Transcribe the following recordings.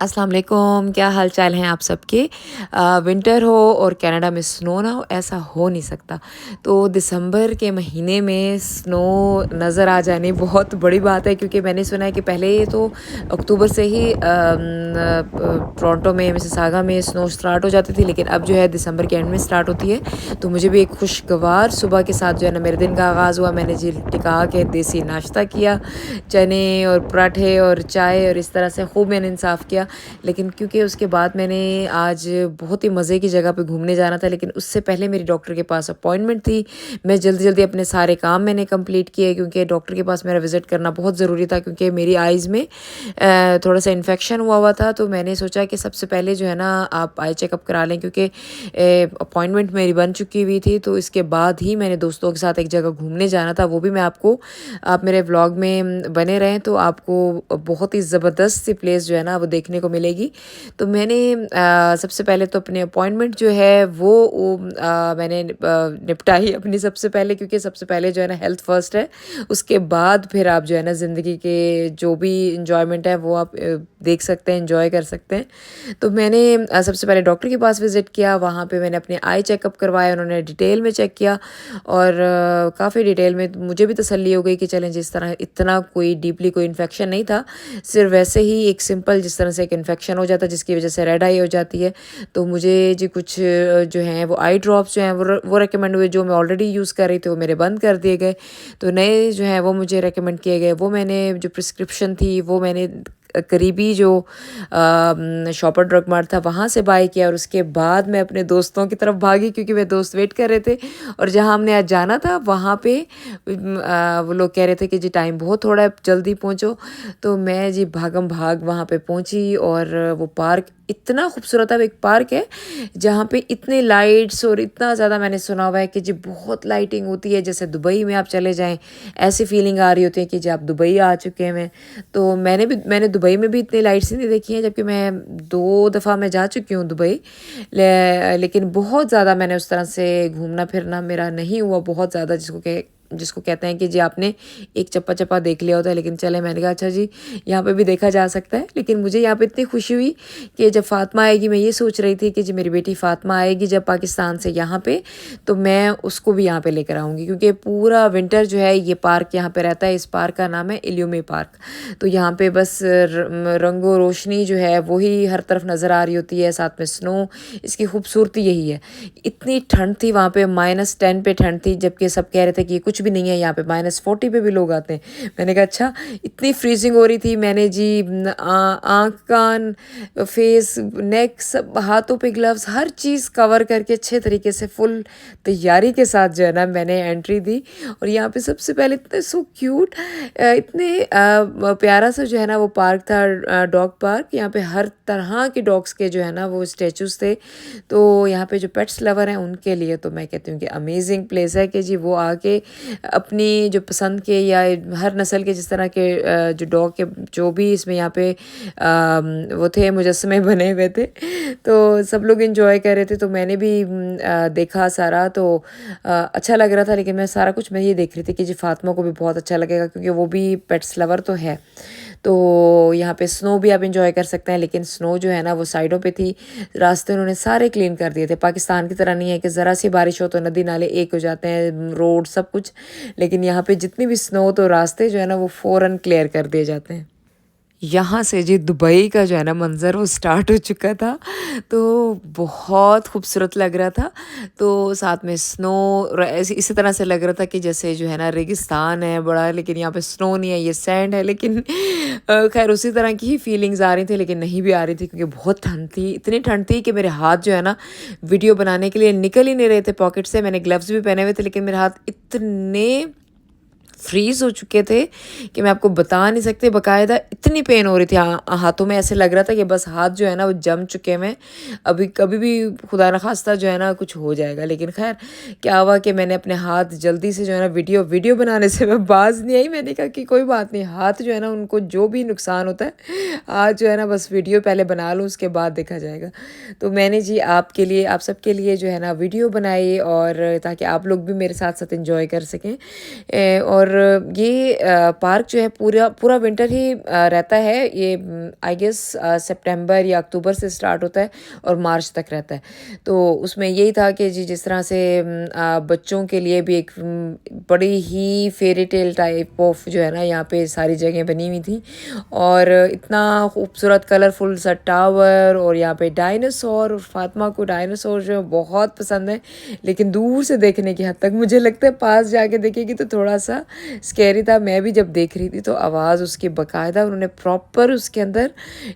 السلام علیکم، کیا حال چال ہیں آپ سب کے؟ ونٹر ہو اور کینیڈا میں سنو نہ ہو، ایسا ہو نہیں سکتا۔ تو دسمبر کے مہینے میں سنو نظر آ جانی بہت بڑی بات ہے، کیونکہ میں نے سنا ہے کہ پہلے تو اکتوبر سے ہی ٹورانٹو میں مسیساگا میں سنو سٹارٹ ہو جاتی تھی، لیکن اب جو ہے دسمبر کے اینڈ میں سٹارٹ ہوتی ہے۔ تو مجھے بھی ایک خوشگوار صبح کے ساتھ جو ہے نا میرے دن کا آغاز ہوا۔ میں نے جی ٹکا کے دیسی ناشتہ کیا، چنے اور پراٹھے اور چائے، اور اس طرح سے خوب میں نے انصاف کیا۔ لیکن کیونکہ اس کے بعد میں نے آج بہت ہی مزے کی جگہ پہ گھومنے جانا تھا، لیکن اس سے پہلے میری ڈاکٹر کے پاس اپوائنٹمنٹ تھی۔ میں جلدی جلدی اپنے سارے کام میں نے کمپلیٹ کیے، کیونکہ ڈاکٹر کے پاس میرا وزٹ کرنا بہت ضروری تھا، کیونکہ میری آئیز میں تھوڑا سا انفیکشن ہوا تھا۔ تو میں نے سوچا کہ سب سے پہلے جو ہے نا آپ آئی چیک اپ کرا لیں، کیونکہ اپوائنٹمنٹ میری بن چکی ہوئی تھی۔ تو اس کے بعد ہی میں نے دوستوں کے ساتھ ایک جگہ گھومنے جانا تھا، وہ بھی میں آپ میرے ولاگ میں بنے رہیں تو آپ کو بہت ہی زبردست سی پلیس جو ہے نا وہ دیکھنے کو ملے گی۔ تو میں نے سب سے پہلے تو اپنے اپوائنٹمنٹ جو ہے وہ میں نے نپٹائی اپنی سب سے پہلے، کیونکہ سب سے پہلے جو ہے نا ہیلتھ فرسٹ ہے۔ اس کے بعد پھر آپ جو ہے نا زندگی کے جو بھی انجوائمنٹ ہے وہ آپ دیکھ سکتے ہیں، انجوائے کر سکتے ہیں۔ تو میں نے سب سے پہلے ڈاکٹر کے پاس وزٹ کیا، وہاں پہ میں نے اپنے آئی چیک اپ کروایا، انہوں نے ڈیٹیل میں چیک کیا، اور کافی ڈیٹیل میں مجھے بھی تسلی ہو گئی کہ چلیں جس طرح اتنا کوئی ڈیپلی کوئی انفیکشن نہیں تھا، صرف ویسے ہی ایک سمپل جس طرح سے ایک انفیکشن ہو جاتا ہے جس کی وجہ سے ریڈ آئی ہو جاتی ہے۔ تو مجھے جی کچھ جو ہیں وہ آئی ڈراپس جو ہیں وہ ریکمنڈ ہوئے، جو میں آلریڈی یوز کر رہی تھی وہ میرے بند کر دیے گئے۔ تو نئے جو ہیں وہ مجھے ریکمنڈ کیے گئے، وہ میں نے جو پرسکرپشن تھی وہ میں نے قریبی جو شاپر ڈرگ مارٹ تھا وہاں سے بائی کیا، اور اس کے بعد میں اپنے دوستوں کی طرف بھاگی، کیونکہ میرے دوست ویٹ کر رہے تھے۔ اور جہاں ہم نے آج جانا تھا وہاں پہ وہ لوگ کہہ رہے تھے کہ جی ٹائم بہت تھوڑا ہے، جلدی پہنچو۔ تو میں جی بھاگم بھاگ وہاں پہ پہنچی، اور وہ پارک اتنا خوبصورت ہے۔ وہ ایک پارک ہے جہاں پہ اتنے لائٹس، اور اتنا زیادہ میں نے سنا ہوا ہے کہ جی بہت لائٹنگ ہوتی ہے، جیسے دبئی میں آپ چلے جائیں ایسی فیلنگ آ رہی ہوتی ہے کہ جی آپ دبئی آ چکے ہیں۔ تو میں نے دبئی میں بھی اتنی لائٹس نہیں دیکھی ہیں، جبکہ میں 2 دفعہ میں جا چکی ہوں دبئی، لیکن بہت زیادہ میں نے اس طرح سے گھومنا پھرنا میرا نہیں ہوا بہت زیادہ، جس کو کہتے ہیں کہ جی آپ نے ایک چپا چپا دیکھ لیا ہوتا ہے۔ لیکن چلے، میں نے کہا اچھا جی یہاں پہ بھی دیکھا جا سکتا ہے۔ لیکن مجھے یہاں پہ اتنی خوشی ہوئی کہ جب فاطمہ آئے گی، میں یہ سوچ رہی تھی کہ جی میری بیٹی فاطمہ آئے گی جب پاکستان سے یہاں پہ، تو میں اس کو بھی یہاں پہ لے کر آؤں گی، کیونکہ پورا ونٹر جو ہے یہ پارک یہاں پہ رہتا ہے۔ اس پارک کا نام ہے ایلیومے پارک۔ تو یہاں پہ بس رنگ و روشنی جو ہے وہی ہر طرف نظر آ رہی ہوتی ہے، ساتھ میں سنو۔ اس کی خوبصورتی یہی ہے۔ اتنی ٹھنڈ تھی وہاں پہ، -10 پہ ٹھنڈ تھی، جبکہ سب کہہ رہے تھے کہ یہ کچھ بھی نہیں ہے، یہاں پہ -40 پہ بھی لوگ آتے ہیں۔ میں نے کہا اچھا، اتنی فریزنگ ہو رہی تھی۔ میں نے جی آنکھ، کان، فیس، نیک، سب ہاتھوں پہ گلوز، ہر چیز کور کر کے اچھے طریقے سے فل تیاری کے ساتھ جو ہے نا میں نے انٹری دی۔ اور یہاں پہ سب سے پہلے اتنے سو کیوٹ، اتنے پیارا سا جو ہے نا وہ پارک تھا، ڈاگ پارک۔ یہاں پہ ہر طرح کے ڈاگس کے جو ہے نا وہ اسٹیچوز تھے۔ تو یہاں پہ جو پیٹس لور ہیں ان کے لیے تو میں کہتی ہوں کہ امیزنگ پلیس ہے، کہ جی وہ آ کے اپنی جو پسند کے یا ہر نسل کے جس طرح کے جو ڈاگ کے جو بھی اس میں یہاں پہ وہ تھے مجسمے بنے ہوئے تھے، تو سب لوگ انجوائے کر رہے تھے۔ تو میں نے بھی دیکھا سارا، تو اچھا لگ رہا تھا۔ لیکن میں سارا کچھ میں یہ دیکھ رہی تھی کہ جی فاطمہ کو بھی بہت اچھا لگے گا، کیونکہ وہ بھی پیٹس لور تو ہے۔ تو یہاں پہ سنو بھی آپ انجوائے کر سکتے ہیں، لیکن سنو جو ہے نا وہ سائڈوں پہ تھی، راستے انہوں نے سارے کلین کر دیے تھے۔ پاکستان کی طرح نہیں ہے کہ ذرا سی بارش ہو تو ندی نالے ایک ہو جاتے ہیں، روڈ سب کچھ، لیکن یہاں پہ جتنی بھی سنو تو راستے جو ہے نا وہ فوراً کلیئر کر دیے جاتے ہیں۔ یہاں سے جی دبئی کا جو ہے نا منظر وہ سٹارٹ ہو چکا تھا، تو بہت خوبصورت لگ رہا تھا۔ تو ساتھ میں سنو، اسی طرح سے لگ رہا تھا کہ جیسے جو ہے نا ریگستان ہے بڑا، لیکن یہاں پہ سنو نہیں ہے، یہ سینڈ ہے۔ لیکن خیر اسی طرح کی ہی فیلنگز آ رہی تھی، لیکن نہیں بھی آ رہی تھی، کیونکہ بہت ٹھنڈ تھی، اتنی ٹھنڈ تھی کہ میرے ہاتھ جو ہے نا ویڈیو بنانے کے لیے نکل ہی نہیں رہے تھے پاکٹ سے۔ میں نے گلوز بھی پہنے ہوئے تھے، لیکن میرے ہاتھ اتنے فریز ہو چکے تھے کہ میں آپ کو بتا نہیں سکتے۔ باقاعدہ اتنی پین ہو رہی تھی ہاتھوں میں، ایسے لگ رہا تھا کہ بس ہاتھ جو ہے نا وہ جم چکے ہیں، ابھی کبھی بھی خدا نخواستہ جو ہے نا کچھ ہو جائے گا۔ لیکن خیر کیا ہوا کہ میں نے اپنے ہاتھ جلدی سے جو ہے نا ویڈیو بنانے سے میں باز نہیں آئی۔ میں نے کہا کہ کوئی بات نہیں، ہاتھ جو ہے نا ان کو جو بھی نقصان ہوتا ہے، آج جو ہے نا بس ویڈیو پہلے بنا لوں، اس کے بعد دیکھا جائے گا۔ تو میں نے جی آپ سب کے لیے جو ہے نا ویڈیو بنائی، اور تاکہ آپ لوگ بھی میرے ساتھ ساتھ انجوائے کر سکیں۔ اور یہ پارک جو ہے پورا ونٹر ہی رہتا ہے. یہ آئی گیس سپٹمبر یا اکتوبر سے اسٹارٹ ہوتا ہے اور مارچ تک رہتا ہے. تو اس میں یہی تھا کہ جس طرح سے بچوں کے لیے بھی ایک بڑی ہی فیری ٹیل ٹائپ آف جو ہے نا یہاں پہ ساری جگہیں بنی ہوئی تھیں, اور اتنا خوبصورت کلرفل سا ٹاور, اور یہاں پہ ڈائناسور, اور فاطمہ کو ڈائناسور جو ہے بہت پسند ہے, لیکن دور سے دیکھنے کی حد تک. مجھے لگتا ہے پاس جا کے دیکھے گی تو تھوڑا سا اسکیری تھا. میں بھی جب دیکھ رہی تھی تو آواز اس کی باقاعدہ انہوں نے پراپر اس کے اندر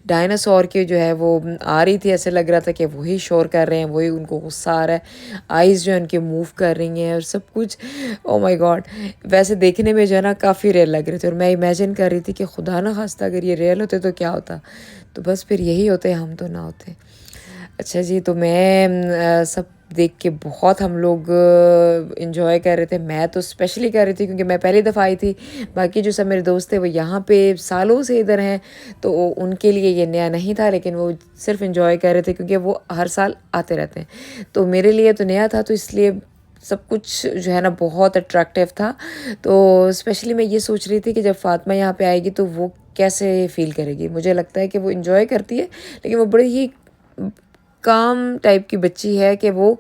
ڈائناسور کی جو ہے وہ آ رہی تھی. ایسے لگ رہا تھا کہ وہی شور کر رہے ہیں, وہی ان کو غصہ آ رہا ہے, آئیز جو ہے ان کے موو کر رہی ہیں اور سب کچھ. او مائی گاڈ, ویسے دیکھنے میں جو ہے نا کافی ریئل لگ رہے تھے, اور میں امیجن کر رہی تھی کہ خدا نہ خواستہ اگر یہ ریئل ہوتے تو کیا ہوتا. تو بس پھر یہی ہوتے, ہم تو نہ ہوتے. اچھا جی, تو میں سب دیکھ کے بہت ہم لوگ انجوائے کر رہے تھے. میں تو اسپیشلی کر رہی تھی کیونکہ میں پہلی دفعہ آئی تھی. باقی جو سب میرے دوست تھے وہ یہاں پہ سالوں سے ادھر ہیں, تو ان کے لیے یہ نیا نہیں تھا, لیکن وہ صرف انجوائے کر رہے تھے کیونکہ وہ ہر سال آتے رہتے ہیں. تو میرے لیے تو نیا تھا, تو اس لیے سب کچھ جو ہے نا بہت اٹریکٹیو تھا. تو اسپیشلی میں یہ سوچ رہی تھی کہ جب فاطمہ یہاں پہ آئے گی تو وہ کیسے فیل کرے گی. مجھے لگتا ہے کہ وہ انجوائے کرتی ہے, لیکن وہ بڑی ہی کام ٹائپ کی بچی ہے کہ وہ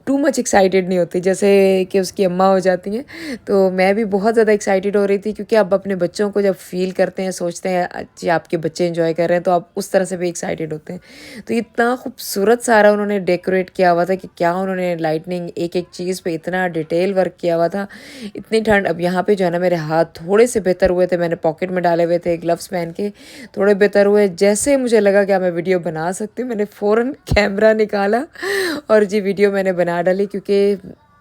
ٹو مچ ایکسائٹیڈ نہیں ہوتی جیسے کہ اس کی اماں ہو جاتی ہیں. تو میں بھی بہت زیادہ ایکسائٹیڈ ہو رہی تھی, کیونکہ اب اپنے بچوں کو جب فیل کرتے ہیں, سوچتے ہیں جی آپ کے بچے انجوائے کر رہے ہیں, تو آپ اس طرح سے بھی ایکسائٹیڈ ہوتے ہیں. تو اتنا خوبصورت سارا انہوں نے ڈیکوریٹ کیا ہوا تھا کہ کیا انہوں نے لائٹنگ ایک ایک چیز پہ اتنا ڈیٹیل ورک کیا ہوا تھا. اتنی ٹھنڈ. اب یہاں پہ جو ہے نا میرے ہاتھ تھوڑے سے بہتر ہوئے تھے, میں نے پاکٹ میں ڈالے ہوئے تھے گلوز پہن کے, تھوڑے بہتر ہوئے. جیسے مجھے لگا کہ میں ویڈیو بنا سکتی ہوں, میں نے فوراً کیمرہ نکالا اور جی ویڈیو میں نے بنا ڈالی. کیونکہ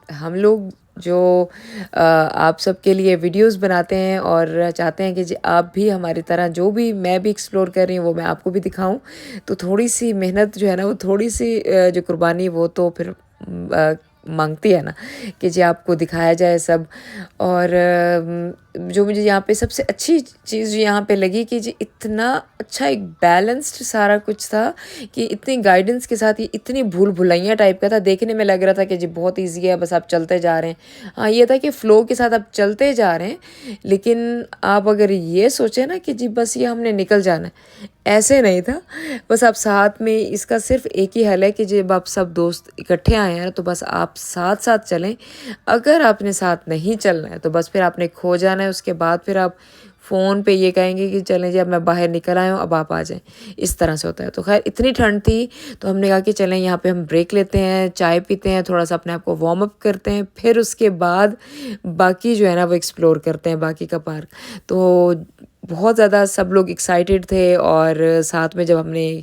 ہم لوگ جو آپ سب کے لیے ویڈیوز بناتے ہیں اور چاہتے ہیں کہ جی آپ بھی ہماری طرح جو بھی میں بھی ایکسپلور کر رہی ہوں وہ میں آپ کو بھی دکھاؤں, تو تھوڑی سی محنت جو ہے نا, وہ تھوڑی سی جو قربانی وہ تو پھر مانگتی ہے نا کہ جی آپ کو دکھایا جائے سب. اور جو مجھے یہاں پہ سب سے اچھی چیز جو یہاں پہ لگی کہ جی اتنا اچھا ایک بیلنسڈ سارا کچھ تھا, کہ اتنی گائیڈنس کے ساتھ, یہ اتنی بھول بھلائیاں ٹائپ کا تھا. دیکھنے میں لگ رہا تھا کہ جی بہت ایزی ہے, بس آپ چلتے جا رہے ہیں. ہاں یہ تھا کہ فلو کے ساتھ آپ چلتے جا رہے ہیں, لیکن آپ اگر یہ سوچیں نا کہ جی بس یہ ہم نے نکل جانا ہے, ایسے نہیں تھا. بس آپ ساتھ میں, اس کا صرف ایک ہی حل ہے کہ جب آپ سب دوست اکٹھے آئے ہیں تو بس آپ ساتھ ساتھ چلیں. اگر آپ نے ساتھ نہیں چلنا ہے تو بس پھر آپ نے کھو جانا ہے. اس کے بعد پھر آپ فون پہ یہ کہیں گے کہ چلیں جی اب میں باہر نکل آیا ہوں, اب آپ آ جائیں. اس طرح سے ہوتا ہے. تو خیر اتنی ٹھنڈ تھی تو ہم نے کہا کہ چلیں یہاں پہ ہم بریک لیتے ہیں, چائے پیتے ہیں, تھوڑا سا اپنے آپ کو وارم اپ کرتے ہیں, پھر اس کے بعد باقی جو ہے نا وہ ایکسپلور کرتے ہیں باقی کا پارک. تو بہت زیادہ سب لوگ ایکسائٹیڈ تھے. اور ساتھ میں جب ہم نے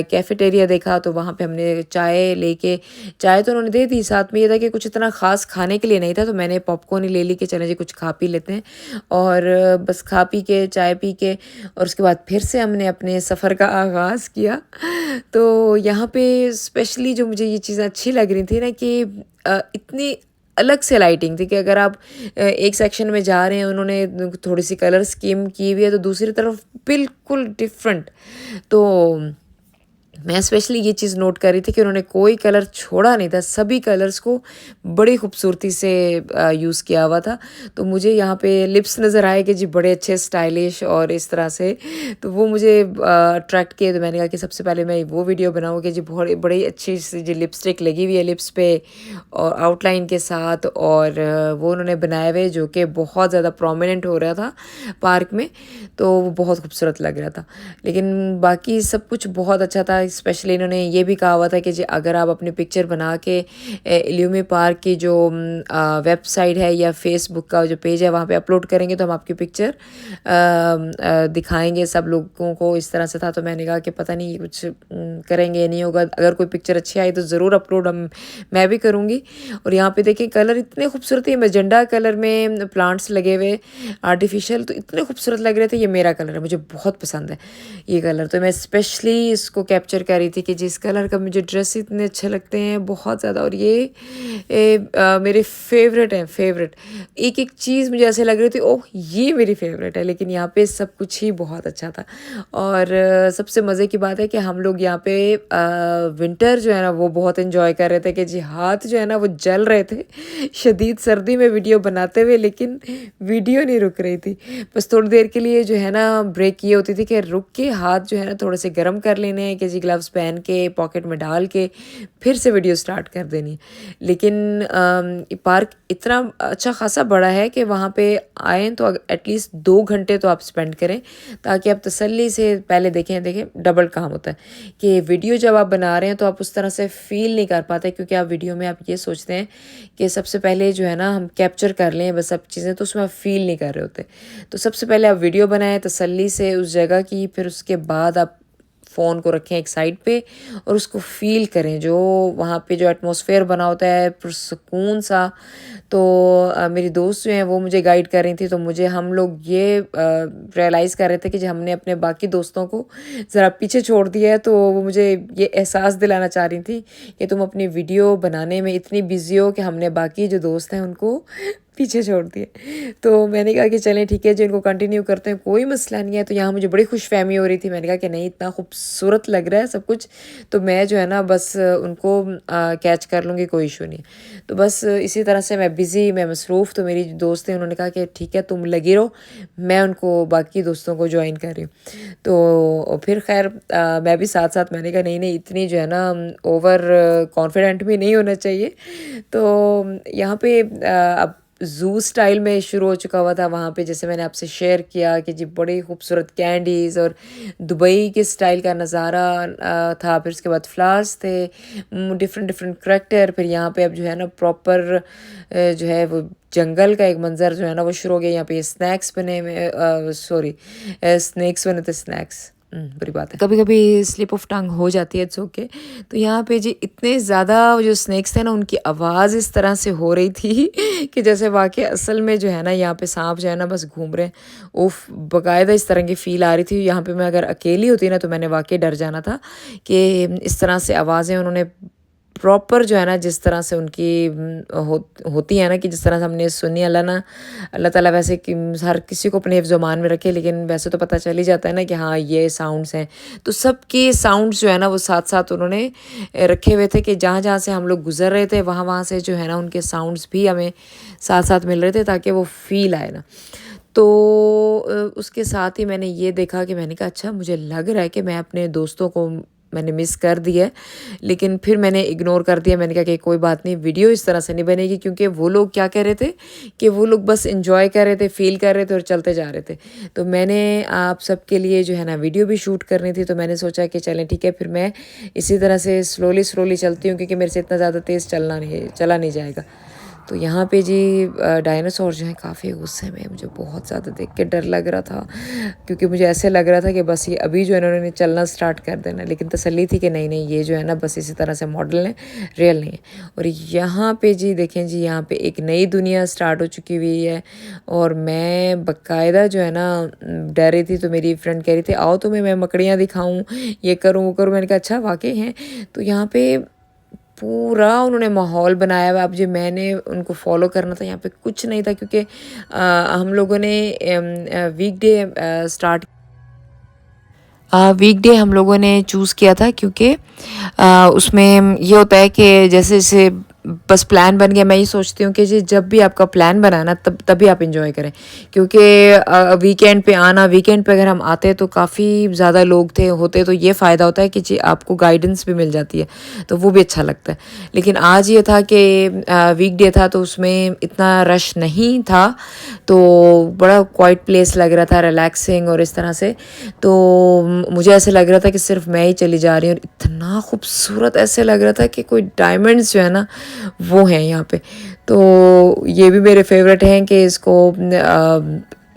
کیفیٹیریا دیکھا تو وہاں پہ ہم نے چائے لے کے, چائے تو انہوں نے دے دی, ساتھ میں یہ تھا کہ کچھ اتنا خاص کھانے کے لیے نہیں تھا, تو میں نے پاپ کارن ہی لے لی کہ چلیں جی کچھ کھا پی لیتے ہیں. اور بس کھا پی کے, چائے پی کے, اور اس کے بعد پھر سے ہم نے اپنے سفر کا آغاز کیا. تو یہاں پہ اسپیشلی جو مجھے یہ چیزیں اچھی لگ رہی تھی نا کہ اتنی الگ سے لائٹنگ تھی کہ اگر آپ ایک سیکشن میں جا رہے ہیں, انہوں نے تھوڑی سی کلر اسکیم کی ہوئی ہے, تو دوسری طرف بالکل ڈفرینٹ. تو میں اسپیشلی یہ چیز نوٹ کر رہی تھی کہ انہوں نے کوئی کلر چھوڑا نہیں تھا, سبھی کلرز کو بڑی خوبصورتی سے یوز کیا ہوا تھا. تو مجھے یہاں پہ لپس نظر آئے کہ جی بڑے اچھے اسٹائلش اور اس طرح سے, تو وہ مجھے اٹریکٹ کیے. تو میں نے کہا کہ سب سے پہلے میں وہ ویڈیو بناؤں کہ جی بڑی اچھی سی جو لپسٹک لگی ہوئی ہے لپس پہ اور آؤٹ لائن کے ساتھ, اور وہ انہوں نے بنائے ہوئے جو کہ بہت زیادہ پرومیننٹ ہو رہا تھا پارک میں. تو وہ بہت خوبصورت لگ رہا تھا. لیکن باقی سب کچھ بہت اچھا تھا. اسپیشلی انہوں نے یہ بھی کہا ہوا تھا کہ جی اگر آپ اپنی پکچر بنا کے الیومی پارک کی جو ویب سائٹ ہے یا فیس بک کا جو پیج ہے وہاں پہ اپلوڈ کریں گے تو ہم آپ کی پکچر دکھائیں گے سب لوگوں کو. اس طرح سے تھا. تو میں نے کہا کہ پتہ نہیں کچھ کریں گے یا نہیں ہوگا, اگر کوئی پکچر اچھی آئی تو ضرور اپلوڈ میں بھی کروں گی. اور یہاں پہ دیکھیں کلر اتنے خوبصورت ہے, میجنڈا کلر میں پلانٹس لگے ہوئے آرٹیفیشیل, تو اتنے خوبصورت لگ رہے تھے. یہ میرا کلر ہے, مجھے بہت پسند ہے یہ کلر, تو میں اسپیشلی اس کو کیپچر کیپچر کر رہی تھی کہ جس کلر کا مجھے ڈریس اتنے اچھے لگتے ہیں بہت زیادہ، اور یہ میرے فیوریٹ ہیں، فیوریٹ. ایک ایک چیز مجھے ایسے لگ رہی تھی اوہ یہ میری فیوریٹ ہے، لیکن یہاں پہ سب کچھ ہی بہت اچھا تھا. اور سب سے مزے کی بات ہے کہ ہم لوگ یہاں پہ ونٹر جو ہے نا وہ بہت انجوائے کر رہے تھے کہ جی ہاتھ جو ہے نا وہ جل رہے تھے شدید سردی میں ویڈیو بناتے ہوئے، لیکن ویڈیو نہیں رک رہی تھی. بس تھوڑی دیر کے لیے جو ہے نا بریک یہ ہوتی تھی کہ رک کے ہاتھ جو ہے نا تھوڑے سے گرم کر لینے ہیں کہ جی گلوز پہن کے پاکٹ میں ڈال کے پھر سے ویڈیو سٹارٹ کر دینی. لیکن پارک اتنا اچھا خاصا بڑا ہے کہ وہاں پہ آئیں تو ایٹ لیسٹ 2 گھنٹے تو آپ اسپینڈ کریں تاکہ آپ تسلی سے پہلے دیکھیں ڈبل کام ہوتا ہے کہ ویڈیو جب آپ بنا رہے ہیں تو آپ اس طرح سے فیل نہیں کر پاتے، کیونکہ آپ ویڈیو میں آپ یہ سوچتے ہیں کہ سب سے پہلے جو ہے نا ہم کیپچر کر لیں بس سب چیزیں، تو اس میں آپ فیل نہیں کر رہے ہوتے. تو سب سے پہلے آپ ویڈیو بنائیں تسلی سے اس جگہ کی، پھر اس کے بعد آپ فون کو رکھیں ایک سائڈ پہ اور اس کو فیل کریں جو وہاں پہ جو ایٹماسفیئر بنا ہوتا ہے پرسکون سا. تو میری دوست جو ہیں وہ مجھے گائیڈ کر رہی تھی، تو ہم لوگ یہ ریئلائز کر رہے تھے کہ جب ہم نے اپنے باقی دوستوں کو ذرا پیچھے چھوڑ دیا ہے تو وہ مجھے یہ احساس دلانا چاہ رہی تھی کہ تم اپنی ویڈیو بنانے میں اتنی بزی ہو کہ ہم نے باقی جو دوست ہیں ان کو پیچھے چھوڑ دیے. تو میں نے کہا کہ چلیں ٹھیک ہے جی ان کو کنٹینیو کرتے ہیں، کوئی مسئلہ نہیں ہے. تو یہاں مجھے بڑی خوش فہمی ہو رہی تھی، میں نے کہا کہ نہیں اتنا خوبصورت لگ رہا ہے سب کچھ، تو میں جو ہے نا بس ان کو کیچ کر لوں گی، کوئی ایشو نہیں. تو بس اسی طرح سے میں بزی، میں مصروف. تو میری جو دوست ہیں انہوں نے کہا کہ ٹھیک ہے تم لگی رہو، میں ان کو باقی دوستوں کو جوائن کر رہی ہوں. تو پھر خیر میں بھی ساتھ ساتھ، میں نے کہا نہیں اتنی جو ہے نا اوور کانفیڈنٹ بھی نہیں ہونا چاہیے. تو یہاں پہ اب زو سٹائل میں شروع ہو چکا ہوا تھا وہاں پہ، جیسے میں نے آپ سے شیئر کیا کہ جی بڑی خوبصورت کینڈیز اور دبئی کے سٹائل کا نظارہ تھا. پھر اس کے بعد فلاورس تھے، ڈفرینٹ کریکٹر. پھر یہاں پہ اب جو ہے نا پراپر جو ہے وہ جنگل کا ایک منظر جو ہے نا وہ شروع ہو گیا. یہاں پہ یہ اسنیکس بنے ہوئے، سوری اسنیکس بنے تھے، اسنیکس بری بات ہے، کبھی کبھی سلپ آف ٹنگ ہو جاتی ہے، اٹس اوکے. تو یہاں پہ جی اتنے زیادہ جو اسنیکس تھے نا ان کی آواز اس طرح سے ہو رہی تھی کہ جیسے واقعی اصل میں جو ہے نا یہاں پہ سانپ جو ہے نا بس گھوم رہے ہیں. اوف باقاعدہ اس طرح کی فیل آ رہی تھی. یہاں پہ میں اگر اکیلی ہوتی نا تو میں نے واقعی ڈر جانا تھا کہ اس طرح سے آوازیں انہوں نے پراپر جو ہے نا جس طرح سے ان کی ہوتی ہے نا کہ جس طرح سے ہم نے سنی. اللہ تعالیٰ ویسے کہ ہر کسی کو اپنے حفظ و امان میں رکھے، لیکن ویسے تو پتہ چل ہی جاتا ہے نا کہ ہاں یہ ساؤنڈس ہیں. تو سب کے ساؤنڈس جو ہے نا وہ ساتھ ساتھ انہوں نے رکھے ہوئے تھے کہ جہاں جہاں سے ہم لوگ گزر رہے تھے وہاں سے جو ہے نا ان کے ساؤنڈس بھی ہمیں ساتھ ساتھ مل رہے تھے تاکہ وہ فیل آئے نا. تو اس کے ساتھ ہی میں نے یہ دیکھا کہ میں نے کہا اچھا مجھے لگ رہا ہے کہ میں اپنے دوستوں کو میں نے مس کر دیا ہے، لیکن پھر میں نے اگنور کر دیا. میں نے کہا کہ کوئی بات نہیں، ویڈیو اس طرح سے نہیں بنے گی، کیونکہ وہ لوگ کیا کہہ رہے تھے کہ وہ لوگ بس انجوائے کر رہے تھے، فیل کر رہے تھے اور چلتے جا رہے تھے. تو میں نے آپ سب کے لیے جو ہے نا ویڈیو بھی شوٹ کرنی تھی، تو میں نے سوچا کہ چلیں ٹھیک ہے پھر میں اسی طرح سے سلولی چلتی ہوں، کیونکہ میرے سے اتنا زیادہ تیز چلا نہیں جائے گا. تو یہاں پہ جی ڈائناسور جو ہیں کافی غصے میں، مجھے بہت زیادہ دیکھ کے ڈر لگ رہا تھا، کیونکہ مجھے ایسے لگ رہا تھا کہ بس یہ ابھی جو ہے انہوں نے چلنا سٹارٹ کر دینا. لیکن تسلی تھی کہ نہیں یہ جو ہے نا بس اسی طرح سے ماڈل ہیں، ریئل نہیں ہے. اور یہاں پہ جی دیکھیں جی یہاں پہ ایک نئی دنیا سٹارٹ ہو چکی ہوئی ہے، اور میں باقاعدہ جو ہے نا ڈر رہی تھی. تو میری فرینڈ کہہ رہی تھی آؤ تمہیں میں مکڑیاں دکھاؤں، یہ کروں وہ کروں. میں نے کہا اچھا واقعی ہیں. تو یہاں پہ پورا انہوں نے ماحول بنایا ہوا. اب جو میں نے ان کو فالو کرنا تھا، یہاں پہ کچھ نہیں تھا، کیونکہ ہم لوگوں نے ویک ڈے ہم لوگوں نے چوز کیا تھا، کیونکہ اس میں یہ ہوتا ہے کہ جیسے بس پلان بن گیا. میں یہ سوچتی ہوں کہ جی جب بھی آپ کا پلان بنانا تبھی آپ انجوائے کریں، کیونکہ ویکینڈ پہ اگر ہم آتے تو کافی زیادہ لوگ ہوتے تو یہ فائدہ ہوتا ہے کہ جی آپ کو گائیڈنس بھی مل جاتی ہے، تو وہ بھی اچھا لگتا ہے. لیکن آج یہ تھا کہ ویک ڈے تھا تو اس میں اتنا رش نہیں تھا، تو بڑا کوائٹ پلیس لگ رہا تھا، ریلیکسنگ اور اس طرح سے. تو مجھے ایسے لگ رہا تھا کہ صرف میں ہی چلی جا رہی ہوں، اور اتنا خوبصورت ایسے لگ رہا تھا کہ کوئی ڈائمنڈس جو ہے نا وہ ہیں یہاں پہ. تو یہ بھی میرے فیوریٹ ہیں کہ اس کو